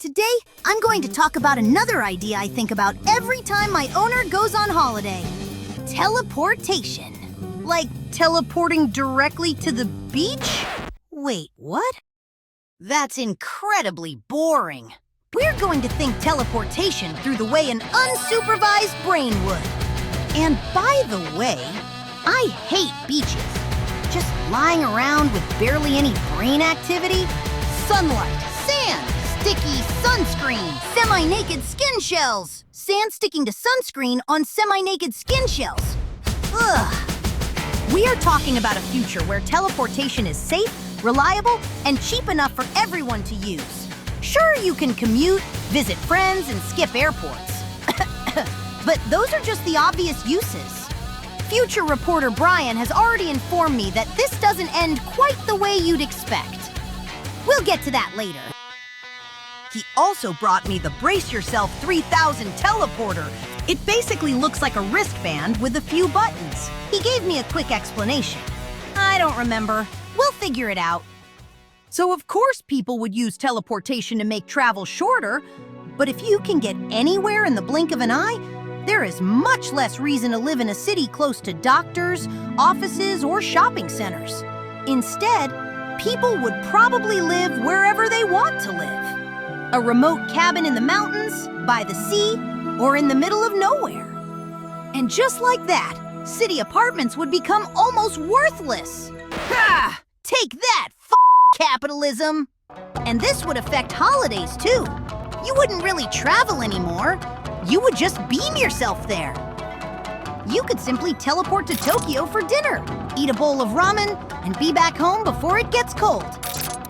Today, I'm going to talk about another idea I think about every time my owner goes on holiday. Teleportation. Like teleporting directly to the beach? Wait, what? That's incredibly boring. We're going to think teleportation through the way an unsupervised brain would. And by the way, I hate beaches. Just lying around with barely any brain activity, sunlight, sand, sticky sunscreen, semi-naked skin shells. Sand sticking to sunscreen on semi-naked skin shells. Ugh. We are talking about a future where teleportation is safe, reliable, and cheap enough for everyone to use. Sure, you can commute, visit friends, and skip airports. But those are just the obvious uses. Future reporter Brian has already informed me that this doesn't end quite the way you'd expect. We'll get to that later. He also brought me the Brace Yourself 3000 teleporter. It basically looks like a wristband with a few buttons. He gave me a quick explanation. I don't remember. We'll figure it out. So of course people would use teleportation to make travel shorter, but if you can get anywhere in the blink of an eye, there is much less reason to live in a city close to doctors, offices, or shopping centers. Instead, people would probably live wherever they want to live. A remote cabin in the mountains, by the sea, or in the middle of nowhere. And just like that, city apartments would become almost worthless. Ha! Take that, capitalism! And this would affect holidays too. You wouldn't really travel anymore. You would just beam yourself there. You could simply teleport to Tokyo for dinner, eat a bowl of ramen, and be back home before it gets cold.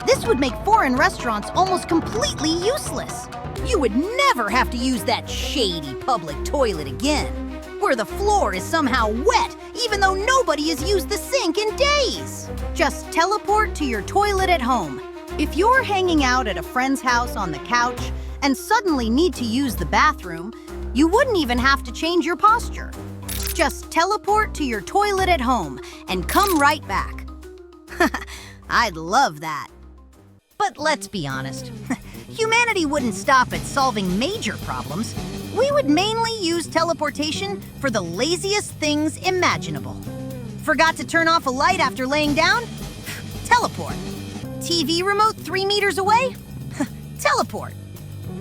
This would make foreign restaurants almost completely useless. You would never have to use that shady public toilet again, where the floor is somehow wet even though nobody has used the sink in days. Just teleport to your toilet at home. If you're hanging out at a friend's house on the couch and suddenly need to use the bathroom, you wouldn't even have to change your posture. Just teleport to your toilet at home and come right back. I'd love that. But let's be honest, humanity wouldn't stop at solving major problems. We would mainly use teleportation for the laziest things imaginable. Forgot to turn off a light after laying down? Teleport. TV remote 3 meters away? Teleport.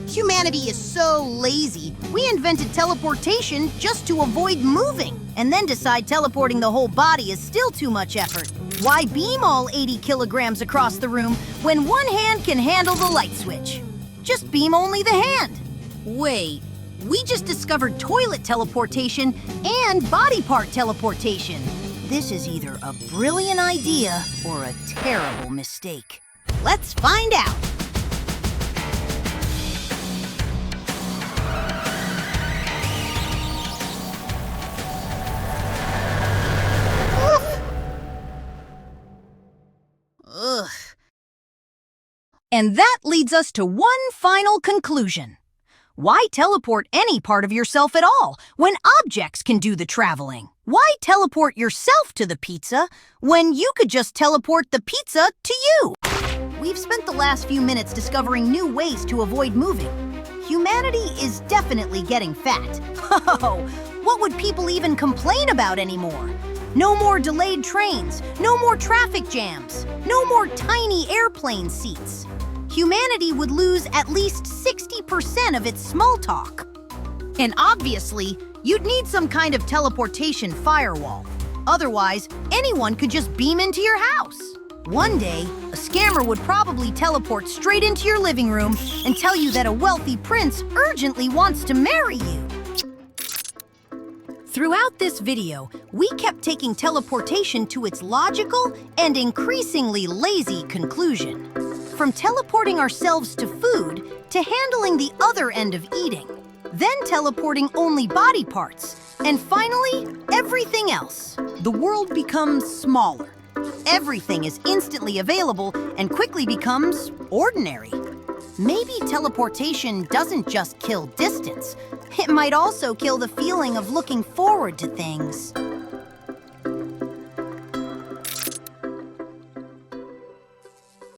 Humanity is so lazy, we invented teleportation just to avoid moving, and then decide teleporting the whole body is still too much effort. Why beam all 80 kilograms across the room when one hand can handle the light switch? Just beam only the hand. Wait, we just discovered toilet teleportation and body part teleportation. This is either a brilliant idea or a terrible mistake. Let's find out. Ugh. And that leads us to one final conclusion. Why teleport any part of yourself at all when objects can do the traveling? Why teleport yourself to the pizza when you could just teleport the pizza to you? We've spent the last few minutes discovering new ways to avoid moving. Humanity is definitely getting fat. Oh, what would people even complain about anymore? No more delayed trains, no more traffic jams, no more tiny airplane seats. Humanity would lose at least 60% of its small talk. And obviously, you'd need some kind of teleportation firewall. Otherwise, anyone could just beam into your house. One day, a scammer would probably teleport straight into your living room and tell you that a wealthy prince urgently wants to marry you. Throughout this video, we kept taking teleportation to its logical and increasingly lazy conclusion. From teleporting ourselves to food to handling the other end of eating, then teleporting only body parts, and finally, everything else. The world becomes smaller. Everything is instantly available and quickly becomes ordinary. Maybe teleportation doesn't just kill distance. It might also kill the feeling of looking forward to things.